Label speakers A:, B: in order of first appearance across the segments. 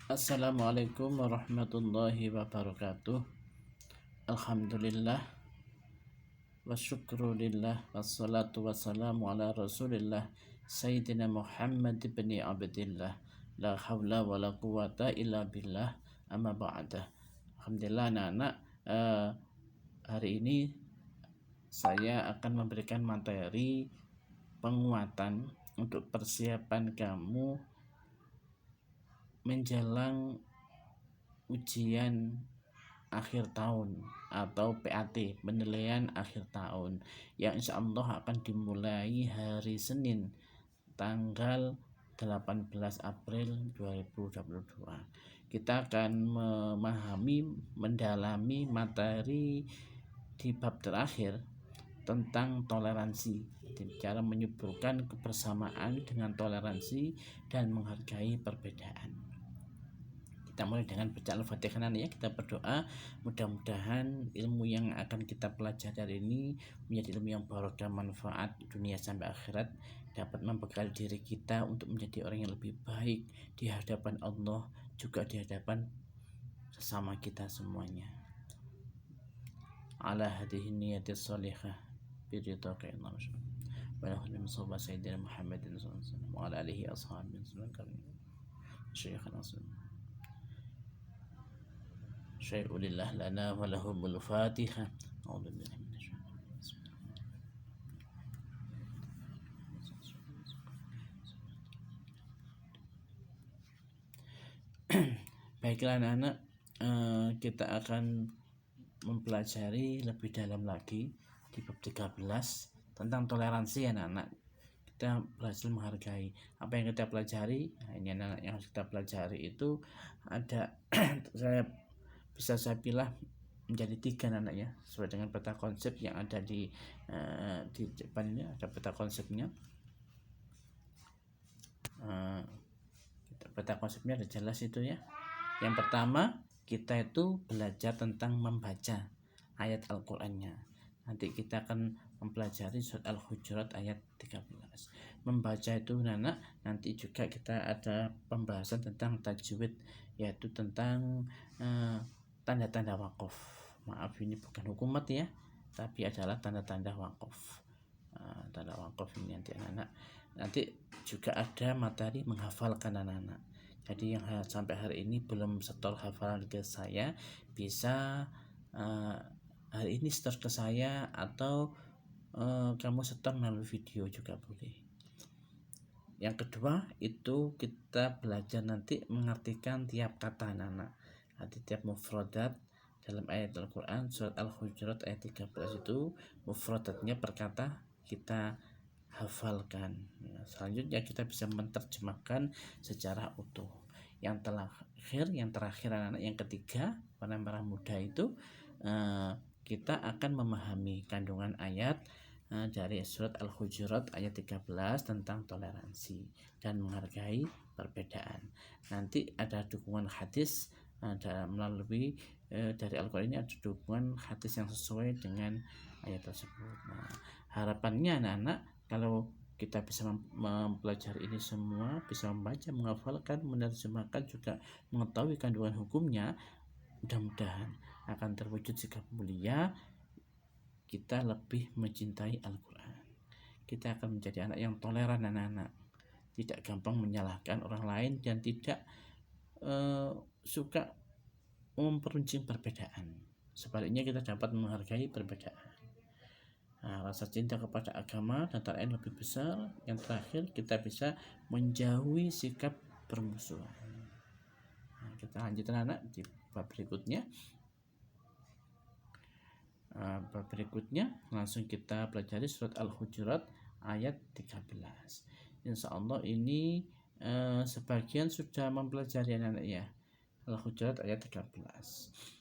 A: Assalamualaikum warahmatullahi wabarakatuh. Alhamdulillah wa syukrulillah wassalatu wassalamu ala rasulillah Sayyidina Muhammad bin Abdillah la hawla wa la quwata illa billah amma ba'dah. Alhamdulillah anak-anak, hari ini saya akan memberikan materi penguatan untuk persiapan kamu menjelang ujian akhir tahun atau PAT, penilaian akhir tahun, yang insya Allah akan dimulai hari Senin tanggal 18 April 2022. Kita akan memahami, mendalami materi di bab terakhir tentang toleransi, cara menyuburkan kebersamaan dengan toleransi dan menghargai perbedaan. Kita mulai dengan baca Al-Fatihah ya. Kita berdoa mudah-mudahan ilmu yang akan kita pelajari hari ini menjadi ilmu yang barokah, manfaat dunia sampai akhirat, dapat membekali diri kita untuk menjadi orang yang lebih baik di hadapan Allah, juga di hadapan sesama kita semuanya. Ala hadhihi niyatis shalihah biridhaka ya Allah. Wa la khairu min sayyidina Muhammadin sallallahu alaihi wasallam wa ala alihi ashabihi sallallahu syekhana sallallahu syai'ulillah lana wa lahumul fatihah. A'udzubillahi Baiklah anak-anak, kita akan mempelajari lebih dalam lagi di bab 13 tentang toleransi anak-anak. Kita belajar menghargai apa yang kita pelajari. Nah, ini anak-anak yang kita pelajari itu ada saya pilih menjadi 3 anak ya, sesuai dengan peta konsep yang ada di depan ini. Ada peta konsepnya, peta konsepnya ada jelas itu ya. Yang pertama, kita itu belajar tentang membaca ayat Al-Qur'annya. Nanti kita akan mempelajari surat Al-Hujurat ayat 13. Membaca itu anak, nanti juga kita ada pembahasan tentang tajwid, yaitu tentang tanda-tanda wakaf. Maaf, ini bukan hukumat ya, tapi adalah tanda-tanda wakaf. Tanda wakaf ini nanti anak-anak. Nanti juga ada materi menghafalkan anak-anak. Jadi yang sampai hari ini belum setor hafalan ke saya, bisa hari ini setor ke saya, atau kamu setor melalui video juga boleh. Yang kedua itu kita belajar nanti mengartikan tiap kata anak-anak. Nanti tiap mufradat dalam ayat Al-Quran surat Al-Hujurat ayat 13 itu mufradatnya per kata kita hafalkan. Selanjutnya kita bisa menerjemahkan secara utuh. Yang terakhir anak-anak, yang ketiga, para muda itu kita akan memahami kandungan ayat dari surat Al-Hujurat ayat 13 tentang toleransi dan menghargai perbedaan. Nanti ada dukungan hadis melalui dari Al-Quran ini, ada dukungan hadis yang sesuai dengan ayat tersebut. Nah, harapannya anak-anak, kalau kita bisa mempelajari ini semua, bisa membaca, menghafalkan, menerjemahkan, juga mengetahui kandungan hukumnya, mudah-mudahan akan terwujud sikap mulia, kita lebih mencintai Al-Quran. Kita akan menjadi anak yang toleran anak-anak, tidak gampang menyalahkan orang lain, dan tidak suka memperuncing perbedaan. Sebaliknya kita dapat menghargai perbedaan. Nah, rasa cinta kepada agama dan lain lebih besar. Yang terakhir, kita bisa menjauhi sikap permusuhan. Nah, kita lanjutkan anak di bab berikutnya. Bab berikutnya langsung kita pelajari surat Al-Hujurat ayat 13. Insya Allah ini sebagian sudah mempelajari anak-anak ya. Al-Hujurat ayat 13.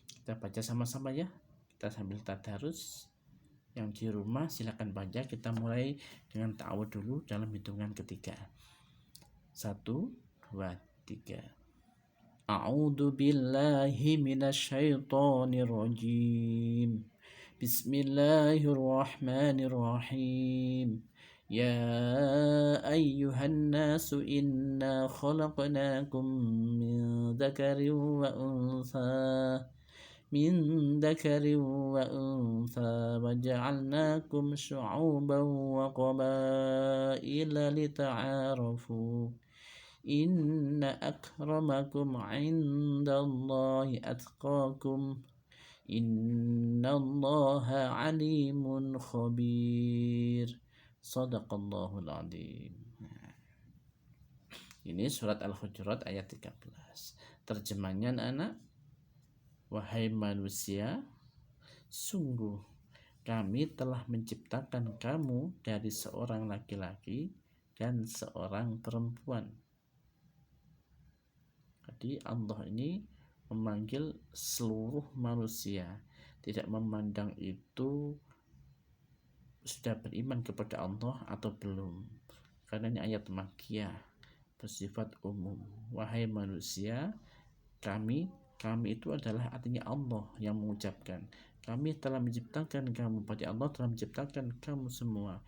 A: Kita baca sama-sama ya. Kita sambil tadarus. Yang di rumah silakan baca. Kita mulai dengan ta'awud dulu dalam hitungan ketiga. 1, 2, 3. A'udzu billahi minasyaitonir rajim. Bismillahirrahmanirrahim. Ya ayyuhan nasu inna khalaqnakum min dzakarin wa untha وجعلناكم شعوبا وقبائل لتعارفوا إن أكرمكم عند الله أتقاكم إن الله عليم خبير صدق الله العظيم. Ini surat Al-Hujurat ayat 13. Terjemahnya anak, wahai manusia, sungguh kami telah menciptakan kamu dari seorang laki-laki dan seorang perempuan. Jadi Allah ini memanggil seluruh manusia, tidak memandang itu sudah beriman kepada Allah atau belum, karena ini ayat makkiyah, bersifat umum. Wahai manusia, kami itu adalah artinya Allah yang mengucapkan, kami telah menciptakan kamu, berarti Allah telah menciptakan kamu semua,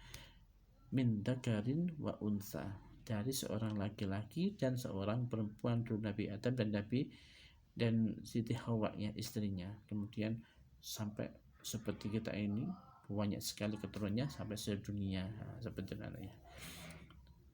A: min dzakarin wa unsa, dari seorang laki-laki dan seorang perempuan, dulu Nabi Adam dan Siti Hawa ya istrinya, kemudian sampai seperti kita ini banyak sekali keturunannya sampai sedunia, seperti itu ya.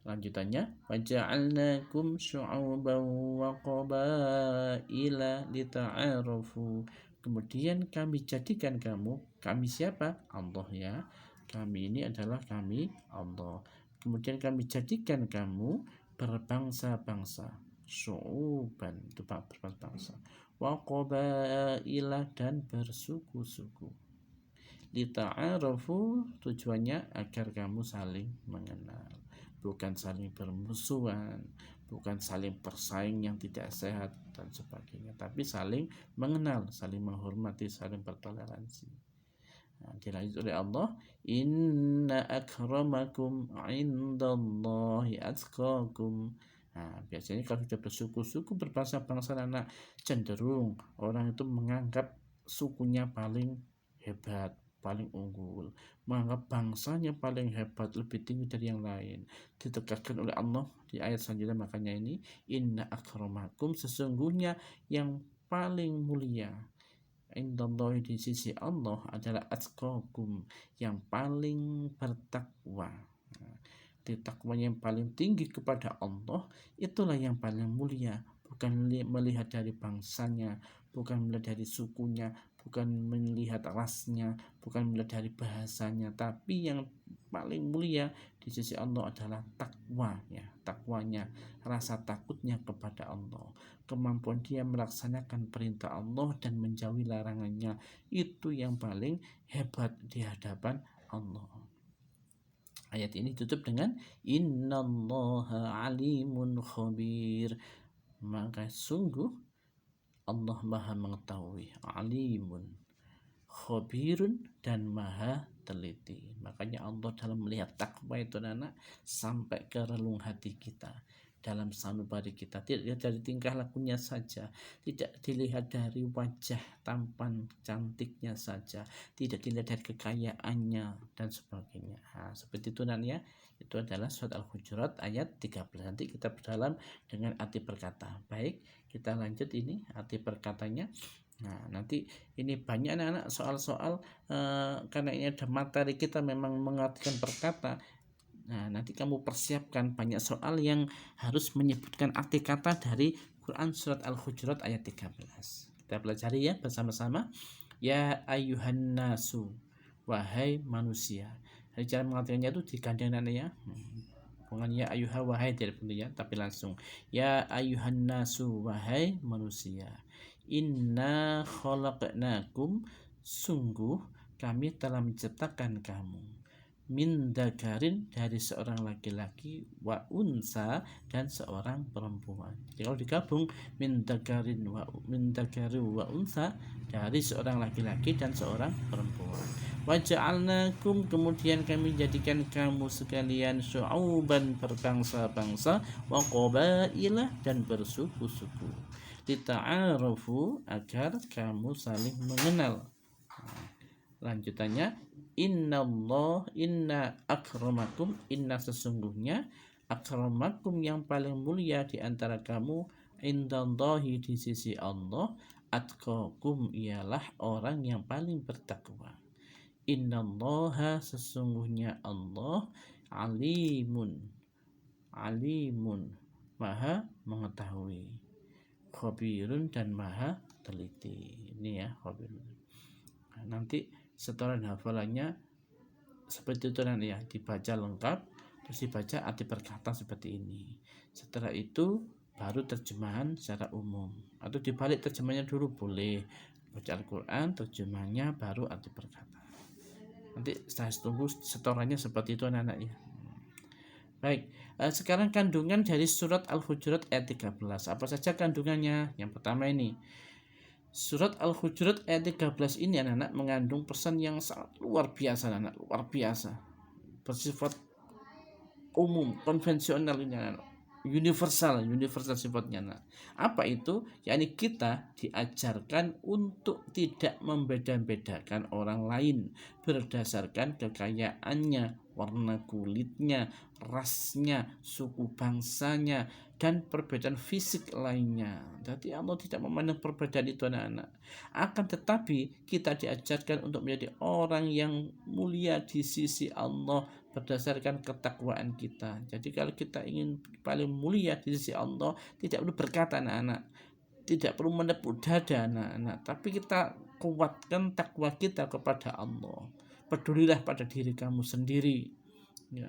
A: Lanjutannya, waja'alnakum syu'uban wa qabaila lita'arafu. Kemudian kami jadikan kamu, kami siapa? Allah ya. Kami ini adalah kami Allah. Kemudian kami jadikan kamu berbangsa-bangsa, syu'uban itu berbangsa, wa qabaila dan bersuku-suku. Lita'arafu tujuannya agar kamu saling mengenal, bukan saling bermusuhan, bukan saling bersaing yang tidak sehat dan sebagainya, tapi saling mengenal, saling menghormati, saling bertoleransi. Dilanjut oleh Allah, inna akramakum indallahi atqakum. Biasanya kalau sudah bersuku-suku, berbangsa-bangsa, anak cenderung orang itu menganggap sukunya paling hebat, paling unggul, menganggap bangsanya paling hebat, lebih tinggi dari yang lain. Ditegaskan oleh Allah di ayat selanjutnya, makanya ini inna akramakum, sesungguhnya yang paling mulia indallahi di sisi Allah adalah atqakum, yang paling bertakwa. Di takwa yang paling tinggi kepada Allah, itulah yang paling mulia, bukan melihat dari bangsanya, bukan melihat dari sukunya, bukan melihat rasnya, bukan melihat dari bahasanya, tapi yang paling mulia di sisi Allah adalah takwa ya, takwanya, rasa takutnya kepada Allah, kemampuan dia melaksanakan perintah Allah dan menjauhi larangannya, itu yang paling hebat di hadapan Allah. Ayat ini tutup dengan innallaha alimun khabir, maka sungguh Allah maha mengetahui, alimun, khabirun, dan maha teliti. Makanya Allah dalam melihat takwa itu anak sampai ke relung hati kita, dalam sanubari kita, tidak dilihat dari tingkah lakunya saja, tidak dilihat dari wajah tampan cantiknya saja, tidak dilihat dari kekayaannya dan sebagainya. Seperti itu ya. Itu adalah surat Al-Hujurat ayat 13. Nanti kita berdalam dengan arti perkata. Baik, kita lanjut ini arti perkatanya. Nanti ini banyak anak-anak soal-soal karena ini ada materi kita memang mengartikan perkata. Nanti kamu persiapkan banyak soal yang harus menyebutkan arti kata dari Quran surat Al-Hujurat ayat 13. Kita pelajari ya bersama-sama. Ya ayyuhan nasu, wahai manusia. Jadi cara mengartikannya itu digandeng ya. Bukan ya ayyuha wahai tidak perlu ya, tapi langsung ya ayyuhan nasu, wahai manusia. Inna khalaqnakum, sungguh kami telah menciptakan kamu, min dzakarin, dari seorang laki-laki, wa unsa, dan seorang perempuan. Jadi kalau digabung min dzakarin wa unsa, dari seorang laki-laki dan seorang perempuan. Wa ja'alnakum, kemudian kami jadikan kamu sekalian syu'uban, berbangsa-bangsa, wa qabaila, dan bersuku-suku, lita'arafu, agar kamu saling mengenal. Lanjutannya inna akramakum, inna sesungguhnya akramakum yang paling mulia di antara kamu indallahi di sisi Allah atqakum ialah orang yang paling bertakwa. Innallaha sesungguhnya Allah alimun maha mengetahui, khabirun dan maha teliti. Ini ya khabirun. Nanti setoran hafalannya seperti itu nanti ya, dibaca lengkap terus dibaca arti perkata seperti ini. Setelah itu baru terjemahan secara umum, atau dibalik terjemahnya dulu boleh, baca Al-Quran terjemahnya baru arti perkata. Nanti saya tunggu setorannya seperti itu anak-anak ya. Baik, sekarang kandungan dari surat Al-Hujurat ayat 13. Apa saja kandungannya? Yang pertama ini, surat Al-Hujurat ayat 13 ini anak-anak mengandung pesan yang sangat luar biasa, anak-anak, luar biasa. Bersifat umum, konvensional ini anak-anak. Universal sifatnya. Nah, apa itu? Yakni kita diajarkan untuk tidak membeda-bedakan orang lain berdasarkan kekayaannya, warna kulitnya, rasnya, suku bangsanya, dan perbedaan fisik lainnya. Jadi Allah tidak memandang perbedaan itu anak-anak. Akan tetapi kita diajarkan untuk menjadi orang yang mulia di sisi Allah berdasarkan ketakwaan kita. Jadi kalau kita ingin paling mulia di sisi Allah, tidak perlu berkata anak-anak, tidak perlu menepuk dada anak-anak, tapi kita kuatkan takwa kita kepada Allah. Pedulilah pada diri kamu sendiri ya.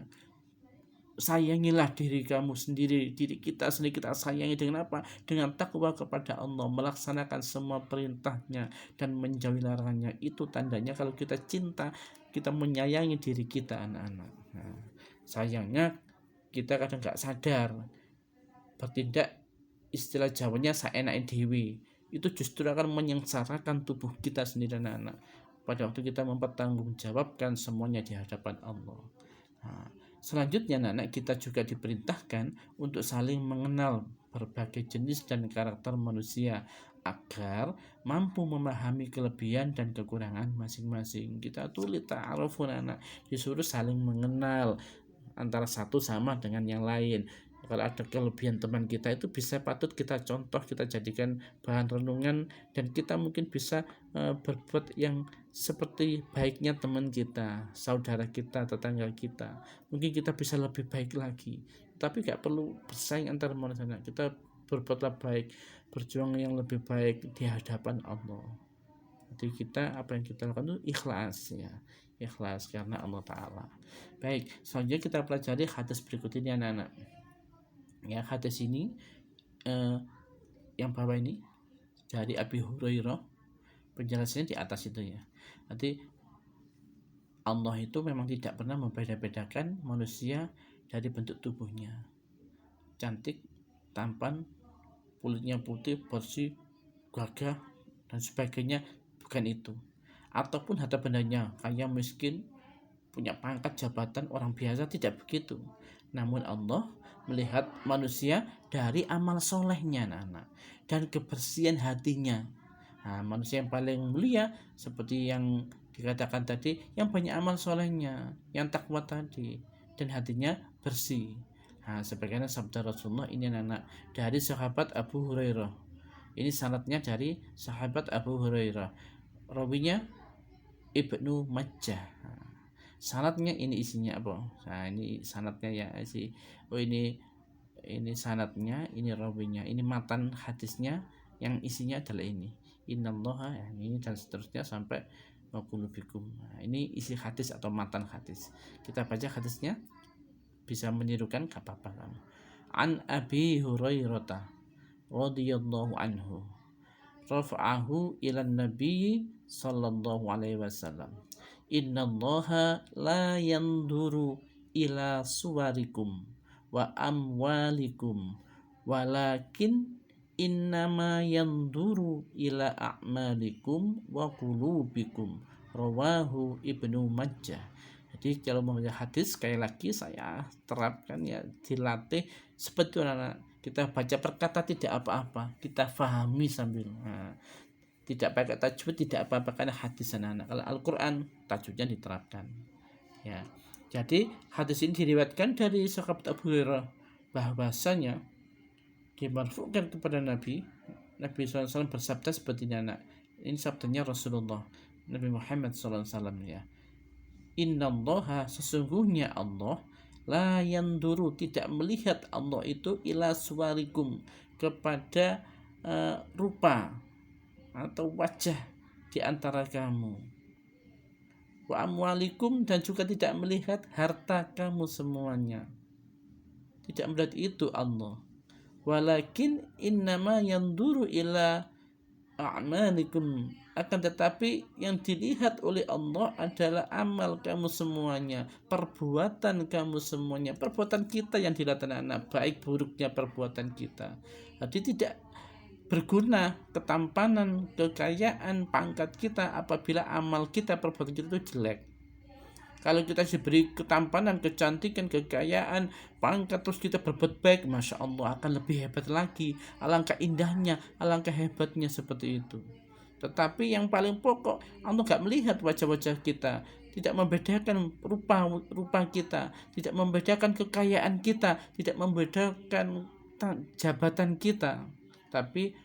A: Sayangilah diri kamu sendiri, diri kita sendiri kita sayangi dengan apa? Dengan takwa kepada Allah, melaksanakan semua perintahnya dan menjauhi larangannya. Itu tandanya kalau kita cinta, kita menyayangi diri kita anak-anak. Nah, sayangnya kita kadang gak sadar, bertindak istilah Jawanya saenake dewi. Itu justru akan menyengsarakan tubuh kita sendiri anak-anak. Pada waktu kita mempertanggungjawabkan semuanya di hadapan Allah. Nah, selanjutnya anak-anak kita juga diperintahkan untuk saling mengenal berbagai jenis dan karakter manusia agar mampu memahami kelebihan dan kekurangan masing-masing. Kita tulis ta'arufun anak, disuruh saling mengenal antara satu sama dengan yang lain. Kalau ada kelebihan teman kita itu bisa patut kita contoh, kita jadikan bahan renungan, dan kita mungkin bisa berbuat yang seperti baiknya teman kita, saudara kita, tetangga kita. Mungkin kita bisa lebih baik lagi, tapi gak perlu bersaing antar manusia. Kita berbuatlah baik, berjuang yang lebih baik di hadapan Allah. Jadi kita apa yang kita lakukan itu ikhlas ya, ikhlas karena Allah Ta'ala. Baik, selanjutnya kita pelajari hadis berikut ini anak-anak ya. Hadis ini yang bawah ini dari Abi Hurairah, penjelasannya di atas itu ya. Nanti Allah itu memang tidak pernah membeda-bedakan manusia dari bentuk tubuhnya, cantik, tampan, kulitnya putih, bersih, gagah dan sebagainya, bukan itu. Ataupun harta bendanya, kaya miskin, punya pangkat jabatan, orang biasa, tidak begitu. Namun Allah melihat manusia dari amal solehnya anak-anak, dan kebersihan hatinya. Nah, manusia yang paling mulia seperti yang dikatakan tadi, yang banyak amal solehnya, yang takwa tadi, dan hatinya bersih. Nah, sebagaimana sabda Rasulullah ini anak-anak dari sahabat Abu Hurairah. Ini sanadnya dari sahabat Abu Hurairah, rawinya Ibnu Majah. Sanadnya ini isinya apa? Nah, ini sanadnya ya si. Oh ini sanadnya, ini rawinya, ini matan hadisnya, yang isinya adalah ini. Innallaha ya, ini dan seterusnya sampai waqulubikum. Nah, ini isi hadis atau matan hadis. Kita baca hadisnya, bisa menirukan gak apa-apa kamu. An Abi Hurairah radhiyallahu anhu rafa'ahu ila Nabi sallallahu alaihi wasallam. Innallaha la yanduru ila suwarikum wa amwalikum walakin innama yanduru ila a'malikum wa qulubikum. Rawahu Ibnu Majah. Jadi kalau membaca hadis, sekali lagi saya terapkan ya, dilatih seperti anak-anak. Kita baca perkata tidak apa-apa, kita fahami sambil. Nah, Tidak pakai tajwid tidak apa-apa karena hadis anak-anak. Kalau Al-Quran tajwidnya diterapkan. Ya. Jadi hadis ini diriwayatkan dari sahabat Abu Hurairah bahwasanya dimarfu'kan kepada Nabi SAW bersabda seperti ini anak. Ini sabdanya Rasulullah Nabi Muhammad SAW ya. Innallaha sesungguhnya Allah la yanduru tidak melihat Allah itu ila suwarikum kepada rupa atau wajah di antara kamu, wa amwalikum dan juga tidak melihat harta kamu semuanya, tidak melihat itu Allah. Walakin innama yanduru ila a'malikum, akan tetapi yang dilihat oleh Allah adalah amal kamu semuanya, perbuatan kamu semuanya, perbuatan kita yang dilihat anak-anak, baik buruknya perbuatan kita. Jadi tidak berguna ketampanan, kekayaan, pangkat kita apabila amal kita, perbuatan kita itu jelek. Kalau kita diberi ketampanan, kecantikan, kekayaan, pangkat, terus kita berbuat baik, Masya Allah akan lebih hebat lagi. Alangkah indahnya, alangkah hebatnya seperti itu. Tetapi yang paling pokok, Allah gak melihat wajah-wajah kita, tidak membedakan rupa kita, tidak membedakan kekayaan kita, tidak membedakan jabatan kita. Tapi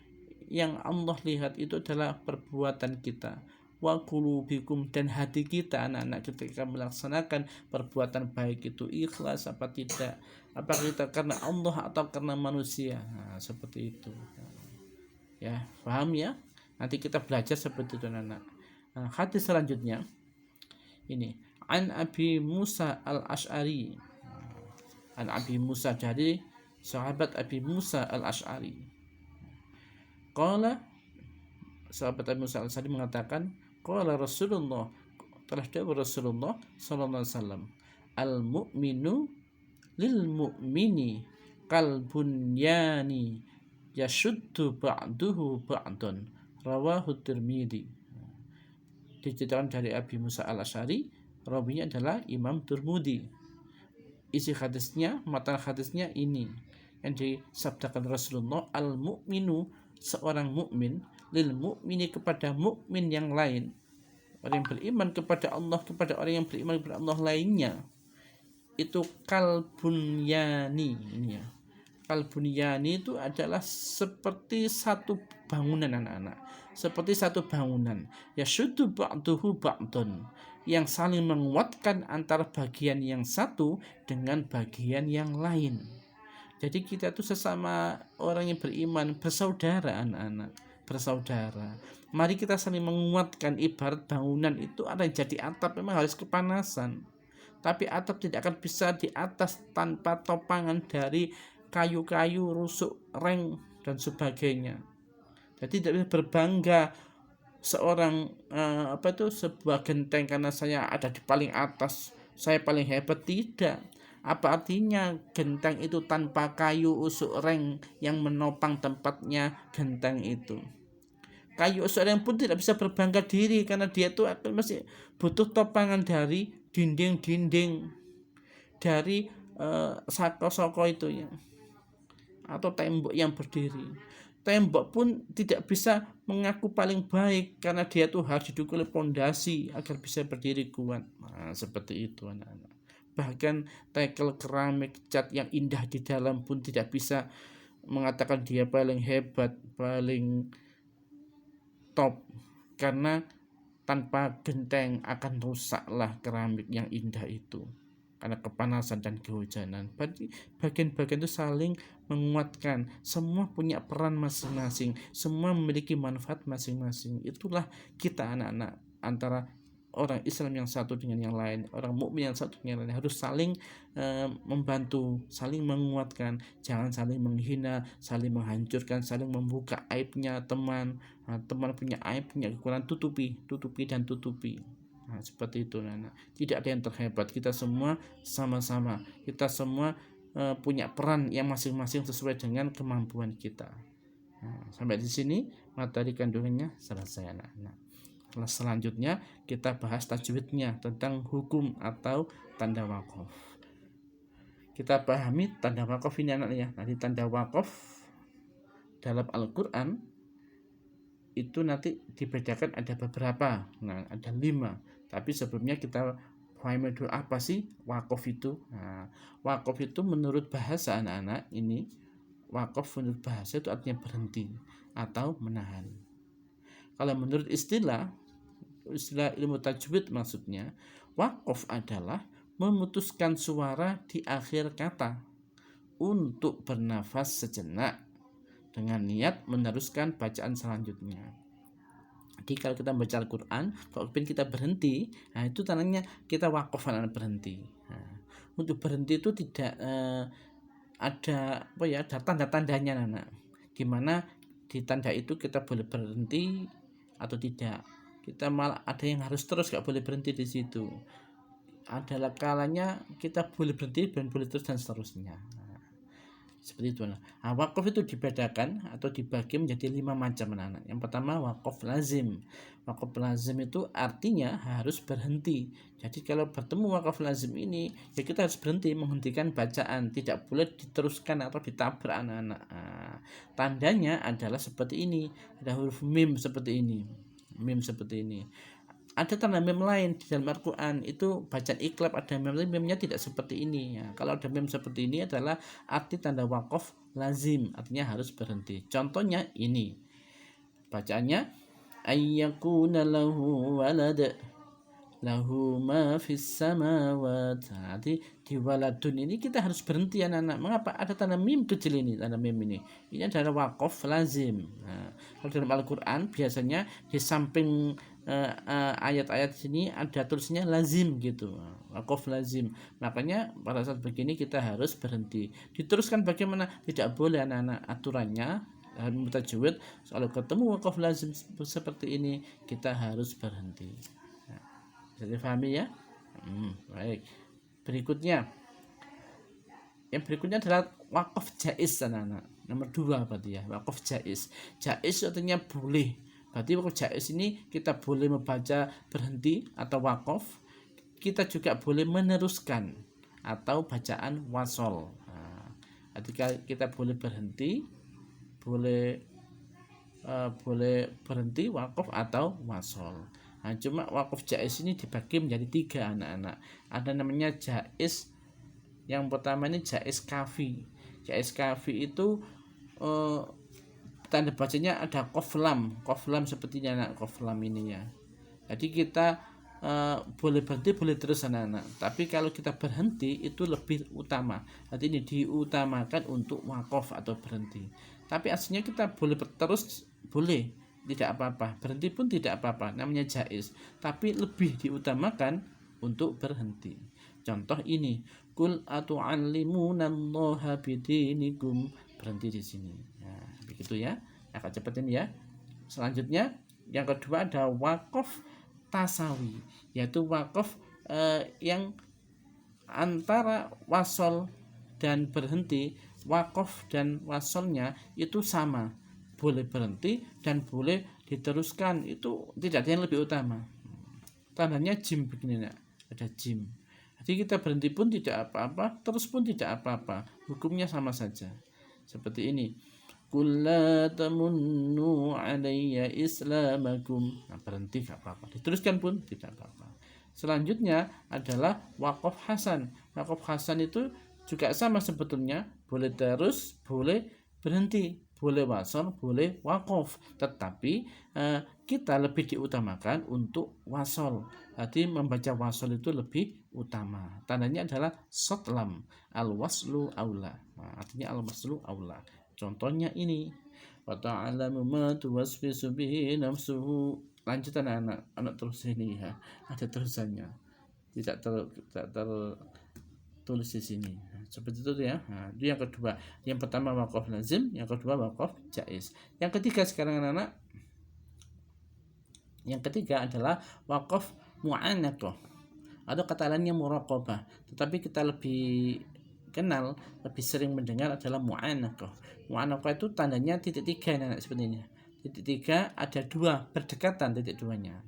A: yang Allah lihat itu adalah perbuatan kita, wa qulubikum, dan hati kita anak-anak ketika melaksanakan perbuatan baik itu ikhlas apa tidak, apa kita karena Allah atau karena manusia. Nah, seperti itu ya, paham ya? Nanti kita belajar seperti itu anak-anak. Nah, hadis selanjutnya ini an Abi Musa al-Ash'ari, an Abi Musa, dari sahabat Abi Musa al-Ash'ari. Qala, sahabat Abu Musa al-Ash'ari mengatakan, qala Rasulullah, telah dawuh Rasulullah sallallahu alaihi wasallam, al-mu'minu lil mu'mini kal bunyani yashuddu ba'duhu ba'dan, rawahu Tirmidzi. Diceritakan dari Abi Musa al-Ash'ari, rawinya adalah Imam Tirmidzi. Isi hadisnya, matan hadisnya ini yang disabdakan Rasulullah, al-mu'minu, seorang mukmin, lil mukmini, kepada mukmin yang lain, orang yang beriman kepada Allah, kepada orang yang beriman kepada Allah lainnya, itu kalbunyani. Ini ya, kalbunyani itu adalah seperti satu bangunan anak-anak, seperti satu bangunan, ya syuddu ba'duhu ba'dun, yang saling menguatkan antara bagian yang satu dengan bagian yang lain. Jadi kita itu sesama orang yang beriman, bersaudara anak-anak, bersaudara. Mari kita saling menguatkan. Ibarat bangunan itu ada yang jadi atap, memang harus kepanasan. Tapi atap tidak akan bisa di atas tanpa topangan dari kayu-kayu, rusuk, reng, dan sebagainya. Jadi tidak bisa berbangga seorang sebuah genteng karena saya ada di paling atas, saya paling hebat. Tidak. Apa artinya genteng itu tanpa kayu usuk reng yang menopang tempatnya genteng itu? Kayu usuk reng pun tidak bisa berbangga diri karena dia itu masih butuh topangan dari dinding-dinding, dari sako-sako itu ya, atau tembok yang berdiri. Tembok pun tidak bisa mengaku paling baik karena dia tuh harus didukung oleh pondasi agar bisa berdiri kuat. Nah, seperti itu anak-anak. Bahkan tekel keramik, cat yang indah di dalam pun tidak bisa mengatakan dia paling hebat, paling top, karena tanpa genteng akan rusaklah keramik yang indah itu karena kepanasan dan kehujanan. Bagian-bagian itu saling menguatkan, semua punya peran masing-masing, semua memiliki manfaat masing-masing. Itulah kita anak-anak, antara orang Islam yang satu dengan yang lain, orang mukmin yang satu dengan yang lain, harus saling membantu, saling menguatkan, jangan saling menghina, saling menghancurkan, saling membuka aibnya teman. Teman punya aib, punya kekurangan, tutupi dan tutupi. Nah, seperti itu anak. Tidak ada yang terhebat, kita semua sama-sama, kita semua punya peran yang masing-masing sesuai dengan kemampuan kita. Nah, sampai di sini materi kandungannya selesai anak-anak. Selanjutnya kita bahas tajwidnya tentang hukum atau tanda waqaf. Kita pahami tanda waqaf ini anak ya. Nanti tanda waqaf dalam Al-Quran itu nanti dibedakan ada beberapa. Nah, ada 5. Tapi sebelumnya kita pahami dulu apa sih wakaf itu. Nah, wakaf itu menurut bahasa anak-anak ini, wakaf menurut bahasa itu artinya berhenti atau menahan. Kalau menurut istilah ilmu tajwid maksudnya, wakaf adalah memutuskan suara di akhir kata untuk bernafas sejenak dengan niat meneruskan bacaan selanjutnya. Jadi kalau kita membaca Al-Quran, kalau kita berhenti, nah itu tandanya kita wakaf, berhenti. Nah, untuk berhenti itu tidak ada tanda-tandanya, anak. Gimana di tanda itu kita boleh berhenti atau tidak? Kita malah ada yang harus terus, gak boleh berhenti di situ. Adalah kalanya kita boleh berhenti dan boleh terus dan seterusnya. Seperti itu. Nah, wakaf itu dibedakan atau dibagi menjadi 5 macam, anak. Yang pertama wakaf lazim. Wakaf lazim itu artinya harus berhenti. Jadi kalau bertemu wakaf lazim ini, ya kita harus berhenti, menghentikan bacaan, tidak boleh diteruskan atau ditabrak, anak-anak. Nah, tandanya adalah seperti ini. Ada huruf mim seperti ini. Mim seperti ini. Ada tanda mem lain di dalam Al-Quran, itu bacaan iklab ada memnya tidak seperti ini ya. Kalau ada mem seperti ini adalah arti tanda wakaf lazim, artinya harus berhenti. Contohnya ini bacaannya ayyakuna lahu walad lahu ma fis samawat. Jadi di waladun ini kita harus berhenti, anak-anak. Mengapa? Ada tanda mim kecil ini, tanda mim ini. Ini adalah wakaf lazim. Nah, kalau dalam Al-Quran biasanya di samping ayat-ayat sini ada tulisnya lazim gitu, wakaf lazim. Makanya pada saat begini kita harus berhenti. Diteruskan bagaimana? Tidak boleh, anak-anak. Aturannya dalam tajwid kalau ketemu wakaf lazim seperti ini kita harus berhenti. Bisa dipahami ya? Baik. Yang berikutnya adalah wakaf jaiz, anak-anak. Nomor 2 berarti ya, wakaf jaiz. Jaiz artinya boleh. Berarti wakaf jaiz ini kita boleh membaca berhenti atau wakaf. Kita juga boleh meneruskan atau bacaan wasol. Nah, ketika kita boleh berhenti, boleh berhenti, wakaf atau wasol. Nah, cuma wakaf jaiz ini dibagi menjadi 3, anak-anak. Ada namanya jaiz. Yang pertama ini jaiz kafi. Jaiz kafi itu tanda bacanya ada qaf lam seperti ini, anak. Qaf lam ini ya. Jadi kita boleh berhenti, boleh terus, anak-anak. Tapi kalau kita berhenti itu lebih utama. Jadi ini diutamakan untuk wakaf atau berhenti. Tapi aslinya kita boleh terus, boleh, tidak apa-apa. Berhenti pun tidak apa-apa, namanya jaiz. Tapi lebih diutamakan untuk berhenti. Contoh ini, kul atu'allimunallaha bidinikum. Berhenti di sini. Nah, begitu ya. Agak cepetin ya. Selanjutnya yang kedua ada wakaf tasawi, yaitu wakaf yang antara wasol dan berhenti. Wakaf dan wasolnya itu sama, boleh berhenti dan boleh diteruskan, itu tidak ada yang lebih utama. Tandanya jim begini, nak. Ada jim. Jadi kita berhenti pun tidak apa-apa, terus pun tidak apa-apa, hukumnya sama saja. Seperti ini, qul la tamunnu alayya islamakum. Nah, berhenti gak apa-apa, diteruskan pun tidak apa-apa. Selanjutnya adalah wakaf hasan. Wakaf hasan itu juga sama sebetulnya, boleh terus, boleh berhenti, boleh wasol, boleh wakaf. Tetapi kita lebih diutamakan untuk wasol. Jadi membaca wasol itu lebih utama. Tandanya adalah sotlam, al-waslu aula. Nah, artinya al-waslu aula. Contohnya ini, wa ta'lamu ma tuwaswisu bihi nafsuhu. Lanjutan anak terus ini ya. Ada terusannya. Tidak tertulis di sini. Seperti itu ya. Nah, itu yang kedua. Yang pertama wakaf lazim, yang kedua wakaf jaiz. Yang ketiga sekarang, anak-anak. Yang ketiga adalah wakaf mu'anaqah atau kata lainnya muraqabah. Tetapi kita lebih kenal, lebih sering mendengar adalah mu'anaqah. Mu'anaqah itu tandanya titik 3, anak, seperti ini. Titik 3 ada 2, berdekatan titik 2-nya.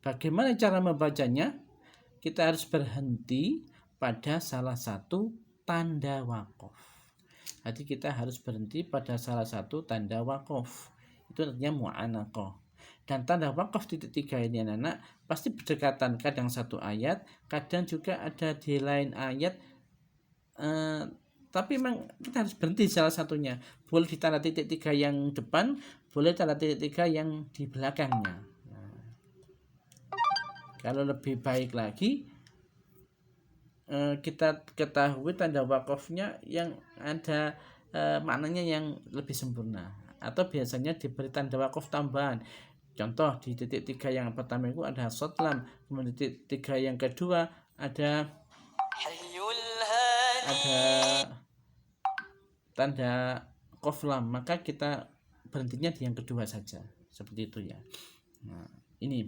A: Bagaimana cara membacanya? Kita harus berhenti pada salah satu tanda wakaf. Jadi kita harus berhenti pada salah satu tanda wakaf. itu artinya mu'anaqah. Dan tanda wakaf titik 3 ini anak-anak pasti berdekatan, kadang satu ayat, kadang juga ada di lain ayat, tapi memang kita harus berhenti salah satunya. Boleh di tanda titik 3 yang depan, boleh tanda titik 3 yang di belakangnya. Kalau lebih baik lagi, kita ketahui tanda wakafnya yang ada maknanya yang lebih sempurna, atau biasanya diberi tanda wakaf tambahan. Contoh di titik 3 yang pertama itu ada shad lam, kemudian titik 3 yang kedua ada tanda qaf lam, maka kita berhentinya di yang kedua saja, seperti itu ya. Nah, ini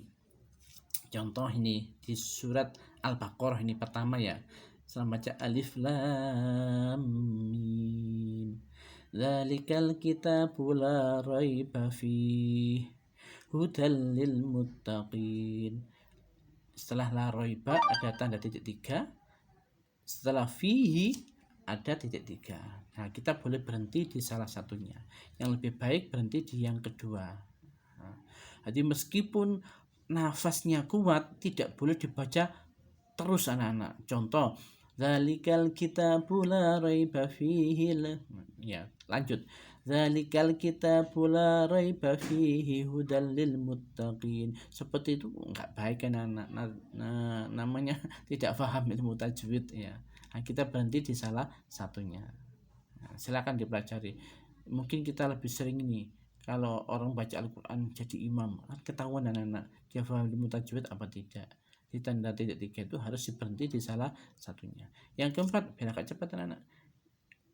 A: contoh ini di surat Al-Baqarah ini pertama ya. Selamat baca alif lam mim. Dzalikal kitabu la raiba fihi hudal lil muttaqin. Setelah la raiba ada tanda titik 3. Setelah fihi ada titik 3. Nah, kita boleh berhenti di salah satunya. Yang lebih baik berhenti di yang kedua. Nah, jadi meskipun nafasnya kuat, tidak boleh dibaca terus anak-anak. Contoh, dzalikal kitabu la raiba fihi. Ya, lanjut. Dzalikal kitabu la raiba fihi hudal lil muttaqin. Seperti itu enggak baik kan anak. Namanya tidak paham ilmu tajwid ya. Nah, kita berhenti di salah satunya. Nah, silakan dipelajari. Mungkin kita lebih sering ini kalau orang baca Al-Quran jadi imam, kan ketahuan anak-anak dia paham ilmu tajwid apa tidak. Di tanda titik 3 itu harus berhenti di salah satunya. Yang keempat, biar agak cepat anak-anak.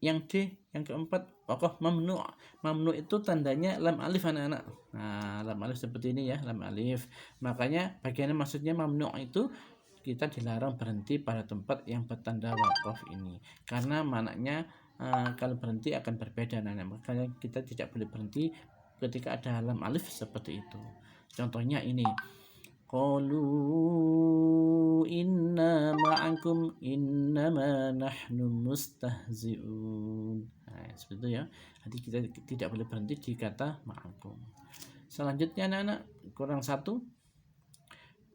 A: Yang D, yang keempat, wakaf mamnu'. Mamnu' itu tandanya lam alif anak-anak. Nah, lam alif seperti ini ya, lam alif. Makanya bagiannya maksudnya mamnu' itu kita dilarang berhenti pada tempat yang bertanda wakaf ini, karena maknanya kalau berhenti akan berbeda. Makanya kita tidak boleh berhenti ketika ada lam alif seperti itu. Contohnya ini, qalu inna ma'akum innama nahnu mustahzi'un. Nah, seperti itu ya. Jadi kita tidak boleh berhenti di kata ma'akum. Selanjutnya anak-anak, kurang satu,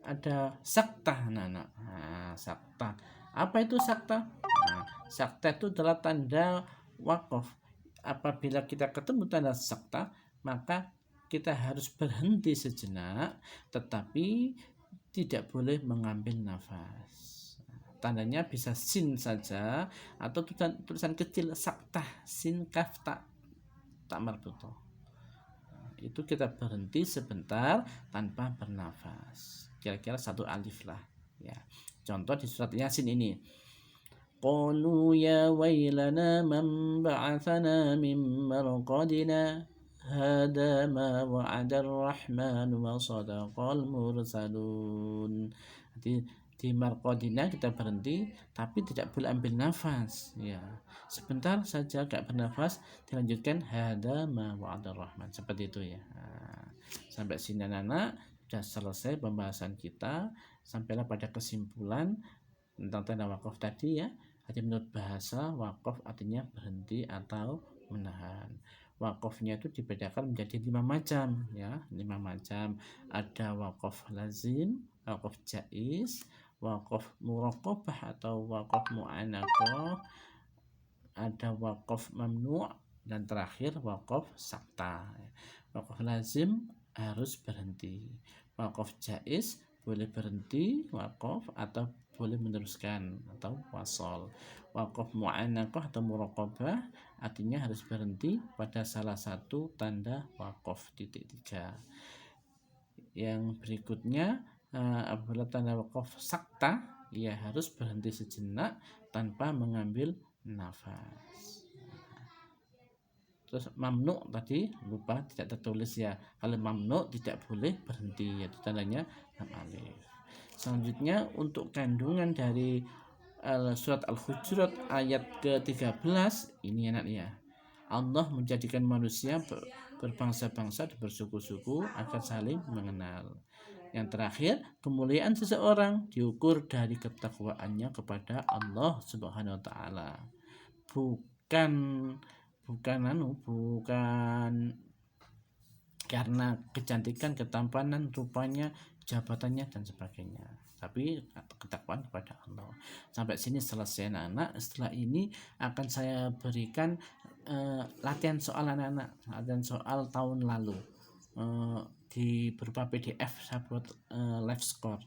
A: ada sakta anak-anak. Nah, sakta. Apa itu sakta? Nah, sakta itu adalah tanda wakaf. Apabila kita ketemu tanda sakta, maka kita harus berhenti sejenak, tetapi tidak boleh mengambil nafas. Tandanya bisa sin saja atau tulisan kecil sakta, sin kaf tak marbutoh. Itu kita berhenti sebentar tanpa bernafas. Kira-kira satu alif lah ya. Contoh di surat Yasin ini, qalu ya wailana man ba'athana min marqadina hada ma wa'ada ar-rahman wa sadaqal mursalun. Jadi di marqadina kita berhenti tapi tidak boleh ambil nafas ya. Sebentar saja gak bernafas, dilanjutkan hada ma wa'ada ar-rahman, seperti itu ya. Nah, sampai sini anak-anak sudah selesai pembahasan kita, sampailah pada kesimpulan tentang tanda wakaf tadi ya. Jadi menurut bahasa, wakaf artinya berhenti atau menahan. Wakafnya itu dibedakan menjadi 5 macam ya, 5 macam. Ada wakaf lazim, wakaf jaiz, wakaf muraqabah atau wakaf mu'anaqah, ada wakaf mamnu', dan terakhir wakaf sakta. Wakaf lazim harus berhenti. Wakaf jaiz boleh berhenti wakaf atau boleh meneruskan atau wasol. Wakaf mu'anaqah atau muraqabah artinya harus berhenti pada salah satu tanda wakaf titik 3. Yang berikutnya apabila tanda wakaf sakta, ia harus berhenti sejenak tanpa mengambil nafas. Terus mamnu tadi lupa tidak tertulis ya. Kalau mamnu tidak boleh berhenti, yaitu tandanya lam alif. Selanjutnya untuk kandungan dari surat Al-Hujurat ayat ke-13 ini anak ya. Allah menjadikan manusia berbangsa-bangsa dan bersuku-suku agar saling mengenal. Yang terakhir, kemuliaan seseorang diukur dari ketakwaannya kepada Allah Subhanahu wa taala. Bukan karena kecantikan, ketampanan, rupanya, jabatannya dan sebagainya, tapi ketakwaan kepada Allah. Sampai sini selesai anak-anak. Setelah ini akan saya berikan latihan soal anak-anak, latihan soal tahun lalu di berupa PDF saya buat live score.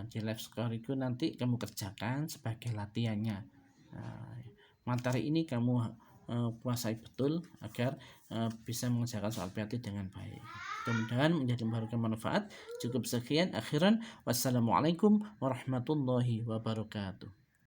A: Di live score itu nanti kamu kerjakan sebagai latihannya. Materi ini kamu kuasai betul agar bisa mengerjakan soal PAT dengan baik. Mudah-mudahan menjadi bermanfaat. Cukup sekian akhiran. Wassalamualaikum warahmatullahi wabarakatuh.